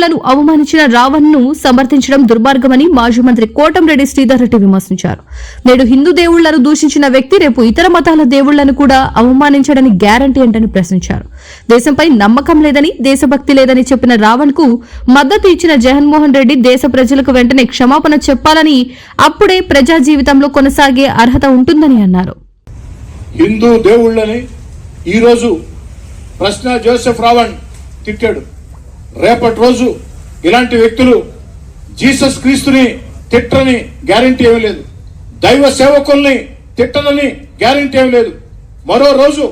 దేవుళ్లను అవమానించిన రావణ్ ను సమర్థించడం దుర్మార్గమని మాజీ మంత్రి కోటంరెడ్డి శ్రీధర్ రెడ్డి విమర్శించారు. నేడు హిందూ దేవుళ్లను దూషించిన వ్యక్తి రేపు ఇతర మతాల దేవుళ్లను కూడా అవమానించడానికి గ్యారంటీ ఏంటని ప్రశ్నించారు. దేశంపై నమ్మకం లేదని, దేశభక్తి లేదని చెప్పిన రావణ్ కు మద్దతు ఇచ్చిన జగన్మోహన్ రెడ్డి దేశ ప్రజలకు వెంటనే క్షమాపణ చెప్పాలని, అప్పుడే ప్రజా జీవితంలో కొనసాగే అర్హత ఉంటుందని అన్నారు. హిందూ దేవుళ్ళని ఈరోజు ప్రశ్న జోసెఫ్ రావణ్ తిట్టాడు. రేపటి రోజు ఇలాంటి వ్యక్తులు జీసస్ క్రీస్తుని తిట్టని గ్యారంటీ ఏమీ లేదు. దైవ సేవకుల్ని తిట్టనని గ్యారంటీ ఏమీ లేదు. మరో రోజు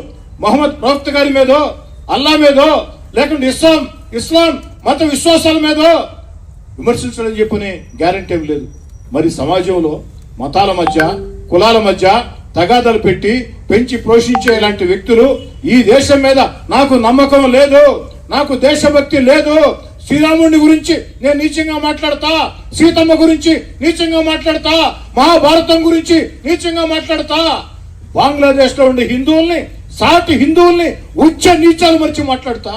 మహమ్మద్ ప్రవక్త గారి మీదో, అల్లా మీదో, లేకుంటే ఇస్లాం మత విశ్వాసాల మీదో విమర్శించడం చెప్పని గ్యారంటీ ఏమీ లేదు. మరి సమాజంలో మతాల మధ్య, కులాల మధ్య తగాదాలు పెట్టి పెంచి పోషించే ఇలాంటి వ్యక్తులు ఈ దేశం మీద నాకు నమ్మకం లేదు, నాకు దేశభక్తి లేదు, శ్రీరాముడి గురించి నేను నీచంగా మాట్లాడతా, సీతమ్మ గురించి నీచంగా మాట్లాడతా, మహాభారతం గురించి నీచంగా మాట్లాడతా, బంగ్లాదేశ్ లో ఉండే హిందువుల్ని, సాటి హిందువుల్ని ఉచ్చ నీచాలు మరిచి మాట్లాడతా,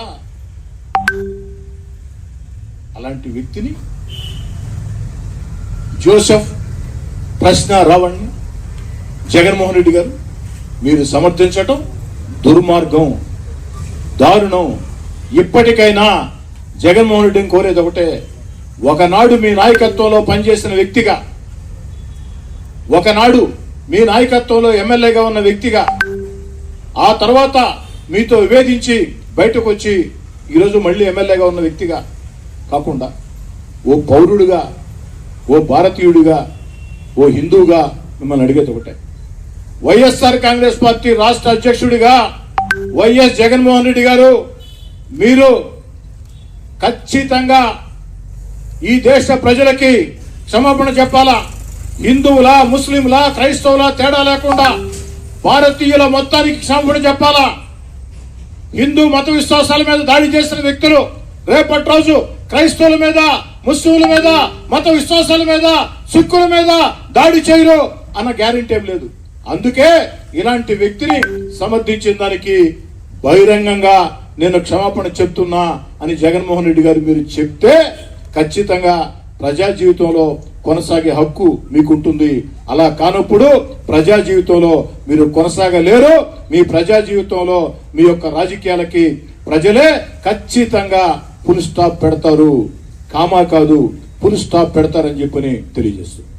అలాంటి వ్యక్తిని జోసెఫ్ ప్రశ్న రావణ్ జగన్మోహన్ రెడ్డి గారు మీరు సమర్థించటం దుర్మార్గం, దారుణం. ఇప్పటికైనా జగన్మోహన్ రెడ్డిని కోరేది ఒకటే, ఒకనాడు మీ నాయకత్వంలో పనిచేసిన వ్యక్తిగా, ఒకనాడు మీ నాయకత్వంలో ఎమ్మెల్యేగా ఉన్న వ్యక్తిగా, ఆ తర్వాత మీతో విభేదించి బయటకు వచ్చి ఈరోజు మళ్ళీ ఎమ్మెల్యేగా ఉన్న వ్యక్తిగా కాకుండా ఓ పౌరుడిగా, ఓ భారతీయుడిగా, ఓ హిందువుగా మిమ్మల్ని అడిగేది ఒకటే, వైఎస్ఆర్ కాంగ్రెస్ పార్టీ రాష్ట్ర అధ్యక్షుడిగా వైఎస్ జగన్మోహన్ రెడ్డి గారు మీరు ఖచ్చితంగా ఈ దేశ ప్రజలకి క్షమాపణ చెప్పాలా. హిందువుల, ముస్లింల, క్రైస్తవుల తేడా లేకుండా భారతీయుల మొత్తానికి క్షమాపణ చెప్పాలా. హిందూ మత విశ్వాసాల మీద దాడి చేసిన వ్యక్తులు రేపటి రోజు క్రైస్తవుల మీద, ముస్లింల మీద, మత విశ్వాసాల మీద, సిక్కుల మీద దాడి చేయరు అన్న గ్యారెంటీ ఏం లేదు. అందుకే ఇలాంటి వ్యక్తిని సమర్థించిన దానికి బహిరంగంగా నేను క్షమాపణ చెప్తున్నా అని జగన్మోహన్ రెడ్డి గారు మీరు చెప్తే ఖచ్చితంగా ప్రజా జీవితంలో కొనసాగే హక్కు మీకుంటుంది. అలా కానప్పుడు ప్రజా జీవితంలో మీరు కొనసాగలేరు. మీ ప్రజా జీవితంలో మీ యొక్క రాజకీయాలకి ప్రజలే ఖచ్చితంగా ఫుల్ స్టాప్ పెడతారు, కామా కాదు ఫుల్ స్టాప్ పెడతారని చెప్పని తెలియజేస్తుంది.